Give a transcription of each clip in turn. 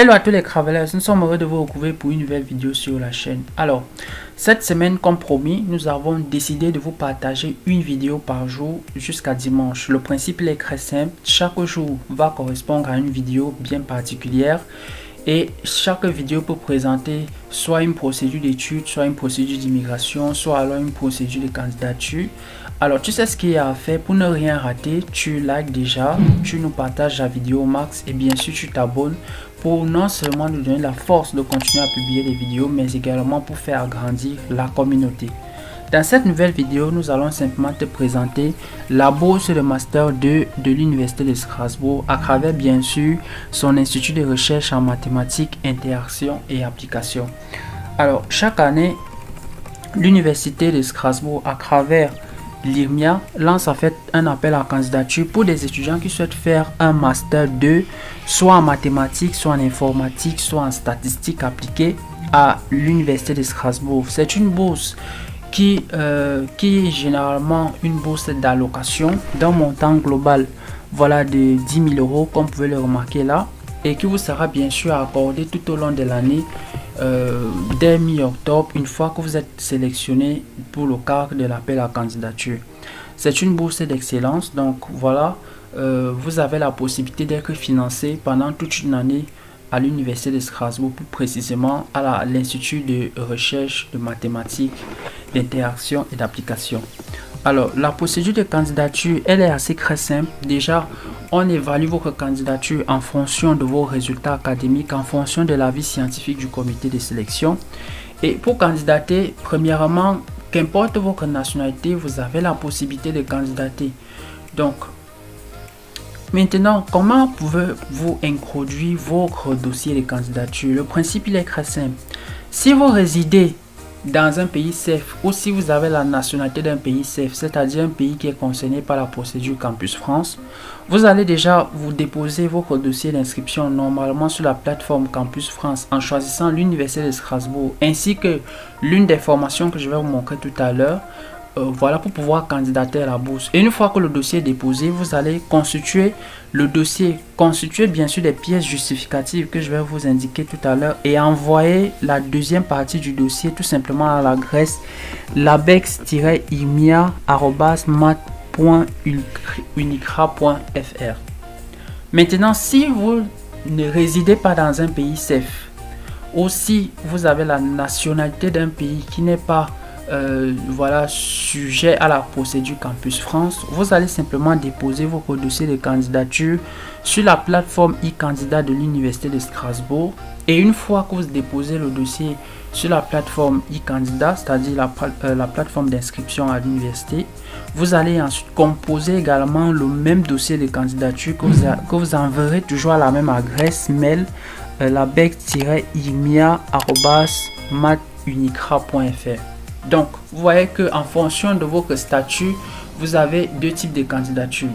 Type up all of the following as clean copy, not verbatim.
Hello à tous les travelers, nous sommes heureux de vous retrouver pour une nouvelle vidéo sur la chaîne. Alors, cette semaine, comme promis, nous avons décidé de vous partager une vidéo par jour jusqu'à dimanche. Le principe est très simple, chaque jour va correspondre à une vidéo bien particulière et chaque vidéo peut présenter soit une procédure d'étude, soit une procédure d'immigration, soit alors une procédure de candidature. Alors, tu sais ce qu'il y a à faire pour ne rien rater. Tu likes déjà, tu nous partages la vidéo au max et bien sûr tu t'abonnes pour non seulement nous donner la force de continuer à publier des vidéos, mais également pour faire grandir la communauté. Dans cette nouvelle vidéo, nous allons simplement te présenter la bourse de Master 2 de l'Université de Strasbourg à travers bien sûr son institut de recherche en mathématiques, interaction et application. Alors, chaque année, l'Université de Strasbourg à travers l'IRMIA lance en fait un appel à candidature pour des étudiants qui souhaitent faire un Master 2, soit en mathématiques, soit en informatique, soit en statistiques appliquées à l'Université de Strasbourg. C'est une bourse qui est généralement une bourse d'allocation d'un montant global voilà, de 10 000 euros, comme vous pouvez le remarquer là, et qui vous sera bien sûr accordée tout au long de l'année. Dès mi-octobre, une fois que vous êtes sélectionné pour le cadre de l'appel à candidature. C'est une bourse d'excellence, donc voilà, vous avez la possibilité d'être financé pendant toute une année à l'Université de Strasbourg, plus précisément à l'Institut de recherche de mathématiques, d'interaction et d'application. Alors, la procédure de candidature, elle est assez très simple. Déjà, on évalue votre candidature en fonction de vos résultats académiques, en fonction de l'avis scientifique du comité de sélection. Et pour candidater, premièrement, qu'importe votre nationalité, vous avez la possibilité de candidater. Donc, maintenant, comment pouvez-vous introduire votre dossier de candidature? Le principe, il est très simple. Si vous résidez dans un pays safe ou si vous avez la nationalité d'un pays safe, c'est-à-dire un pays qui est concerné par la procédure Campus France, vous allez déjà vous déposer votre dossier d'inscription normalement sur la plateforme Campus France en choisissant l'Université de Strasbourg ainsi que l'une des formations que je vais vous montrer tout à l'heure. Voilà, pour pouvoir candidater à la bourse. Et une fois que le dossier est déposé, vous allez constituer le dossier, constituer bien sûr des pièces justificatives que je vais vous indiquer tout à l'heure et envoyer la deuxième partie du dossier tout simplement à l'adresse labex-imia@mat.unicra.fr. Maintenant, si vous ne résidez pas dans un pays safe ou si vous avez la nationalité d'un pays qui n'est pas voilà, sujet à la procédure Campus France, vous allez simplement déposer votre dossier de candidature sur la plateforme e-candidat de l'Université de Strasbourg. Et une fois que vous déposez le dossier sur la plateforme e-candidat, c'est-à-dire la plateforme d'inscription à l'université, vous allez ensuite composer également le même dossier de candidature que vous enverrez toujours à la même adresse mail labec-imia@mat.unicra.fr. Donc, vous voyez que en fonction de votre statut, vous avez deux types de candidatures.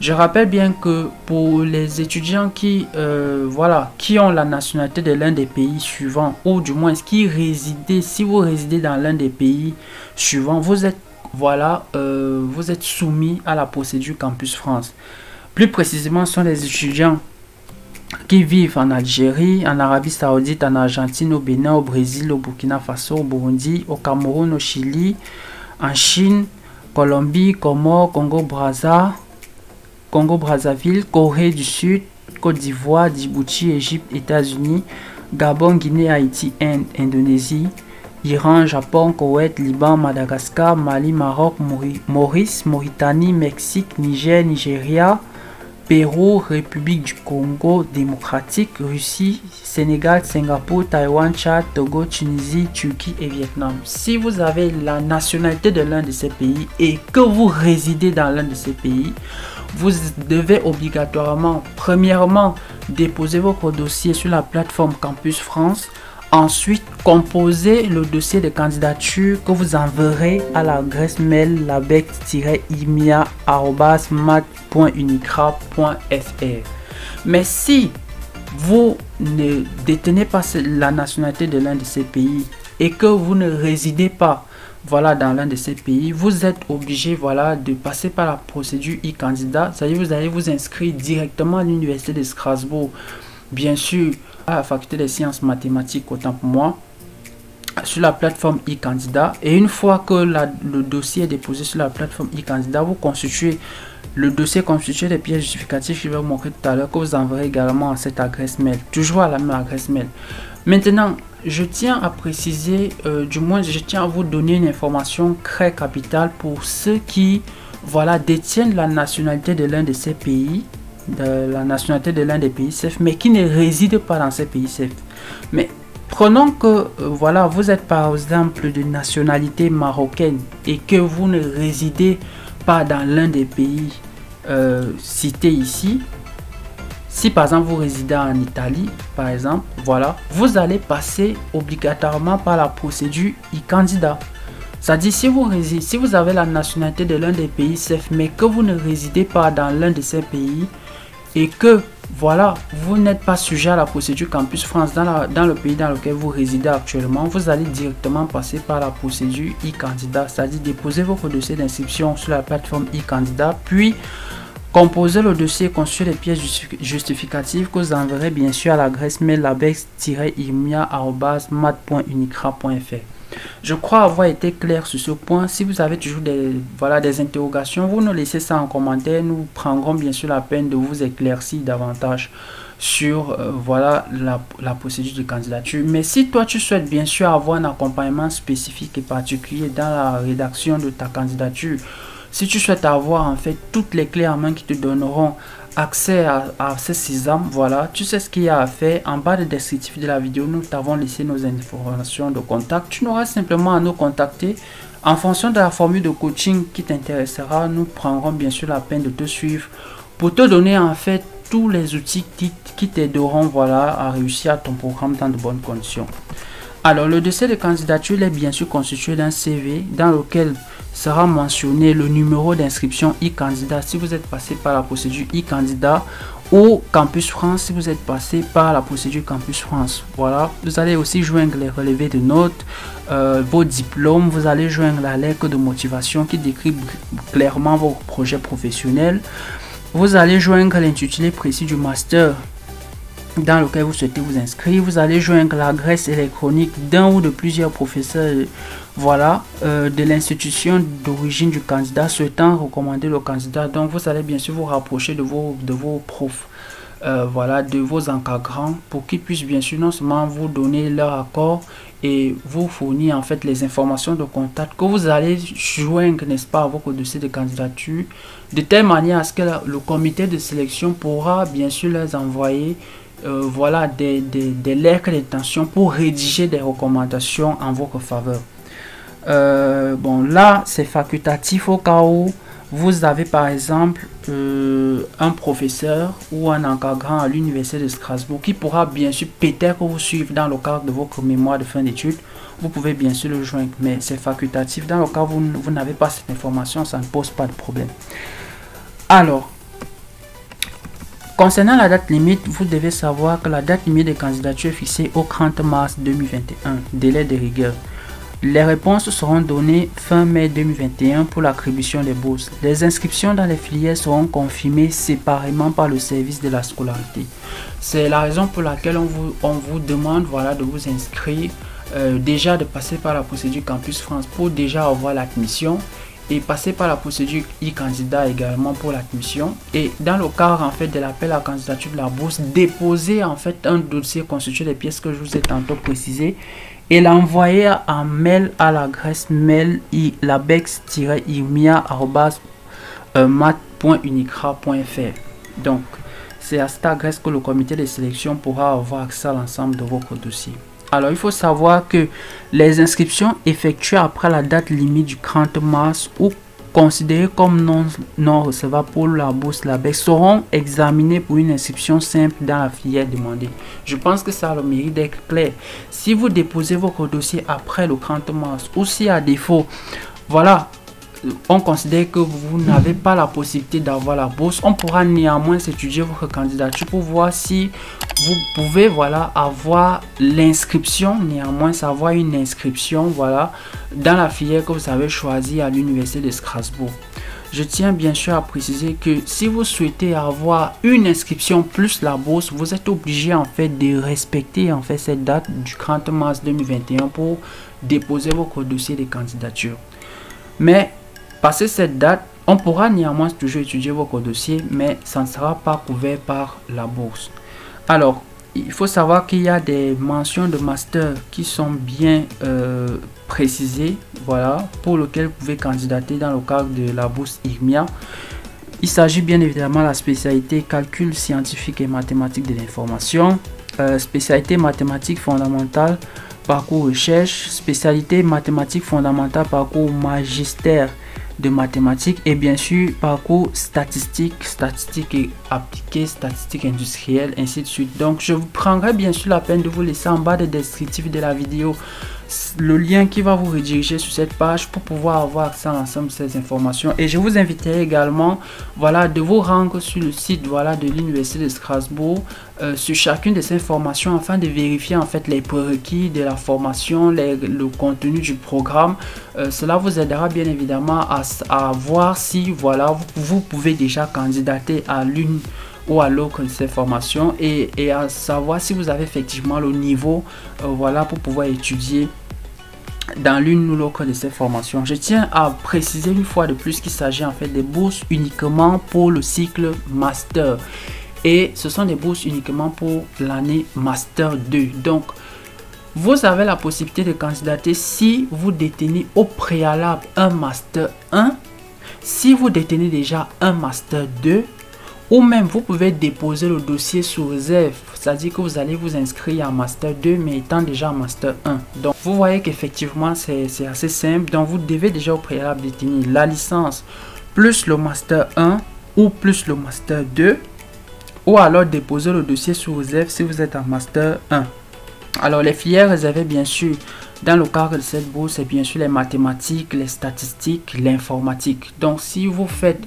Je rappelle bien que pour les étudiants qui ont la nationalité de l'un des pays suivants, ou du moins qui résident, si vous résidez dans l'un des pays suivants, vous êtes soumis à la procédure Campus France. Plus précisément, ce sont les étudiants qui vivent en Algérie, en Arabie Saoudite, en Argentine, au Bénin, au Brésil, au Burkina Faso, au Burundi, au Cameroun, au Chili, en Chine, Colombie, Comores, Congo-Brazzaville, Corée du Sud, Côte d'Ivoire, Djibouti, Égypte, États-Unis, Gabon, Guinée, Haïti, Inde, Indonésie, Iran, Japon, Koweït, Liban, Madagascar, Mali, Maroc, Maurice, Mauritanie, Mexique, Niger, Nigeria, Pérou, République du Congo démocratique, Russie, Sénégal, Singapour, Taïwan, Tchad, Togo, Tunisie, Turquie et Vietnam. Si vous avez la nationalité de l'un de ces pays et que vous résidez dans l'un de ces pays, vous devez obligatoirement, premièrement, déposer votre dossier sur la plateforme Campus France. Ensuite, composez le dossier de candidature que vous enverrez à l'adresse mail labec-imia@mat.unicra.fr. Mais si vous ne détenez pas la nationalité de l'un de ces pays et que vous ne résidez pas dans l'un de ces pays, vous êtes obligé de passer par la procédure e-candidat. C'est-à-dire vous allez vous inscrire directement à l'Université de Strasbourg. Bien sûr, à la faculté des sciences mathématiques, autant pour moi, sur la plateforme e-candidat. Et une fois que le dossier est déposé sur la plateforme e-candidat, vous constituez le dossier constitué des pièces justificatives que je vais vous montrer tout à l'heure, que vous enverrez également à cette adresse mail, toujours à la même adresse mail. Maintenant, je tiens à préciser, du moins je tiens à vous donner une information très capitale pour ceux qui, voilà, détiennent la nationalité de l'un de ces pays, la nationalité de l'un des pays CEF, mais qui ne résident pas dans ces pays CEF. Mais prenons que, voilà, vous êtes par exemple de nationalité marocaine et que vous ne résidez pas dans l'un des pays cités ici. Si par exemple vous résidez en Italie, par exemple, voilà, vous allez passer obligatoirement par la procédure e-candidat. C'est-à-dire si vous avez la nationalité de l'un des pays CEF, mais que vous ne résidez pas dans l'un de ces pays et que voilà, vous n'êtes pas sujet à la procédure Campus France dans le pays dans lequel vous résidez actuellement, vous allez directement passer par la procédure e-candidat, c'est-à-dire déposer votre dossier d'inscription sur la plateforme e-candidat, puis composez le dossier constitué des pièces justificatives que vous enverrez bien sûr à l'adresse mail labex-imia@mat.unicra.fr. Je crois avoir été clair sur ce point. Si vous avez toujours des interrogations, vous nous laissez ça en commentaire. Nous prendrons bien sûr la peine de vous éclaircir davantage sur la procédure de candidature. Mais si toi tu souhaites bien sûr avoir un accompagnement spécifique et particulier dans la rédaction de ta candidature, si tu souhaites avoir en fait toutes les clés en main qui te donneront accès à ces sésame, voilà, tu sais ce qu'il y a à faire. En bas de descriptif de la vidéo, nous t'avons laissé nos informations de contact. Tu n'auras simplement à nous contacter. En fonction de la formule de coaching qui t'intéressera, nous prendrons bien sûr la peine de te suivre pour te donner en fait tous les outils qui t'aideront, voilà, à réussir ton programme dans de bonnes conditions. Alors, le dossier de candidature est bien sûr constitué d'un CV dans lequel sera mentionné le numéro d'inscription e-candidat si vous êtes passé par la procédure e-candidat, ou Campus France si vous êtes passé par la procédure Campus France. Voilà, vous allez aussi joindre les relevés de notes, vos diplômes, vous allez joindre la lettre de motivation qui décrit clairement vos projets professionnels. Vous allez joindre l'intitulé précis du master dans lequel vous souhaitez vous inscrire. Vous allez joindre l'adresse électronique d'un ou de plusieurs professeurs, voilà, de l'institution d'origine du candidat souhaitant recommander le candidat. Donc vous allez bien sûr vous rapprocher de vos profs, voilà, de vos encadrants, pour qu'ils puissent bien sûr non seulement vous donner leur accord et vous fournir en fait les informations de contact que vous allez joindre, n'est-ce pas, à votre dossier de candidature, de telle manière à ce que le comité de sélection pourra bien sûr les envoyer voilà, des lettres d'intention pour rédiger des recommandations en votre faveur. Bon, là c'est facultatif au cas où vous avez par exemple un professeur ou un encadrant à l'université de Strasbourg qui pourra bien sûr peut-être vous suivre dans le cadre de votre mémoire de fin d'études. Vous pouvez bien sûr le joindre, mais c'est facultatif. Dans le cas où vous n'avez pas cette information, ça ne pose pas de problème. Alors, concernant la date limite, vous devez savoir que la date limite de candidature est fixée au 30 mars 2021, délai de rigueur. Les réponses seront données fin mai 2021 pour l'attribution des bourses. Les inscriptions dans les filières seront confirmées séparément par le service de la scolarité. C'est la raison pour laquelle on vous demande, voilà, de vous inscrire, déjà de passer par la procédure Campus France pour déjà avoir l'admission, et passer par la procédure e-candidat également pour l'admission. Et dans le cadre en fait de l'appel à candidature de la bourse, déposer en fait un dossier constitué des pièces que je vous ai tantôt précisé et l'envoyer en mail à l'adresse mail labex-imia@mat.unicra.fr. Donc c'est à cette adresse que le comité de sélection pourra avoir accès à l'ensemble de votre dossier. Alors, il faut savoir que les inscriptions effectuées après la date limite du 30 mars ou considérées comme non recevables pour la bourse LABEX seront examinées pour une inscription simple dans la filière demandée. Je pense que ça a le mérite d'être clair. Si vous déposez votre dossier après le 30 mars ou si à défaut, voilà, on considère que vous n'avez pas la possibilité d'avoir la bourse, on pourra néanmoins étudier votre candidature pour voir si vous pouvez, voilà, avoir l'inscription, néanmoins avoir une inscription, voilà, dans la filière que vous avez choisie à l'université de Strasbourg. je tiens bien sûr à préciser que si vous souhaitez avoir une inscription plus la bourse, vous êtes obligé en fait de respecter en fait cette date du 30 mars 2021 pour déposer votre dossier de candidature. Mais passé cette date, on pourra néanmoins toujours étudier votre dossier, mais ça ne sera pas couvert par la bourse. Alors, il faut savoir qu'il y a des mentions de master qui sont bien précisées, voilà, pour lesquelles vous pouvez candidater dans le cadre de la bourse IRMIA. Il s'agit bien évidemment de la spécialité calcul scientifique et mathématique de l'information, spécialité mathématiques fondamentales, parcours recherche, spécialité mathématiques fondamentales, parcours magistère de mathématiques et bien sûr parcours statistique et appliqué, statistique industrielle, ainsi de suite. Donc je vous prendrai bien sûr la peine de vous laisser en bas des descriptifs de la vidéo le lien qui va vous rediriger sur cette page pour pouvoir avoir accès à l'ensemble de ces informations. Et je vous inviterai également, voilà, de vous rendre sur le site, voilà, de l'Université de Strasbourg sur chacune de ces informations afin de vérifier en fait les prérequis de la formation, le contenu du programme. Cela vous aidera bien évidemment à voir si, voilà, vous pouvez déjà candidater à l'une ou à l'autre de ces formations et à savoir si vous avez effectivement le niveau voilà, pour pouvoir étudier dans l'une ou l'autre de ces formations. Je tiens à préciser une fois de plus qu'il s'agit en fait des bourses uniquement pour le cycle master et ce sont des bourses uniquement pour l'année master 2. Donc vous avez la possibilité de candidater si vous détenez au préalable un master 1, si vous détenez déjà un master 2, ou même vous pouvez déposer le dossier sous réserve, c'est-à-dire que vous allez vous inscrire en master 2 mais étant déjà en master 1. Donc vous voyez qu'effectivement c'est assez simple. Donc vous devez déjà au préalable détenir la licence plus le master 1 ou plus le master 2, ou alors déposer le dossier sous réserve si vous êtes en master 1. Alors les filières réservées bien sûr dans le cadre de cette bourse, c'est bien sûr les mathématiques, les statistiques, l'informatique. Donc si vous faites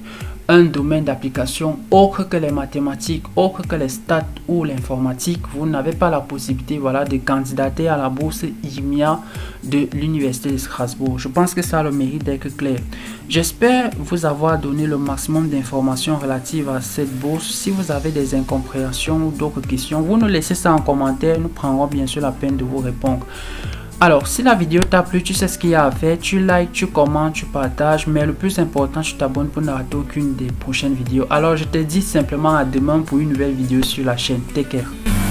un domaine d'application autre que les mathématiques, autre que les stats ou l'informatique, vous n'avez pas la possibilité, voilà, de candidater à la bourse IRMIA de l'Université de Strasbourg. Je pense que ça a le mérite d'être clair. J'espère vous avoir donné le maximum d'informations relatives à cette bourse. Si vous avez des incompréhensions ou d'autres questions, vous nous laissez ça en commentaire. Nous prendrons bien sûr la peine de vous répondre. Alors, si la vidéo t'a plu, tu sais ce qu'il y a à faire. Tu likes, tu commentes, tu partages. Mais le plus important, tu t'abonnes pour ne rater aucune des prochaines vidéos. Alors, je te dis simplement à demain pour une nouvelle vidéo sur la chaîne. Take care.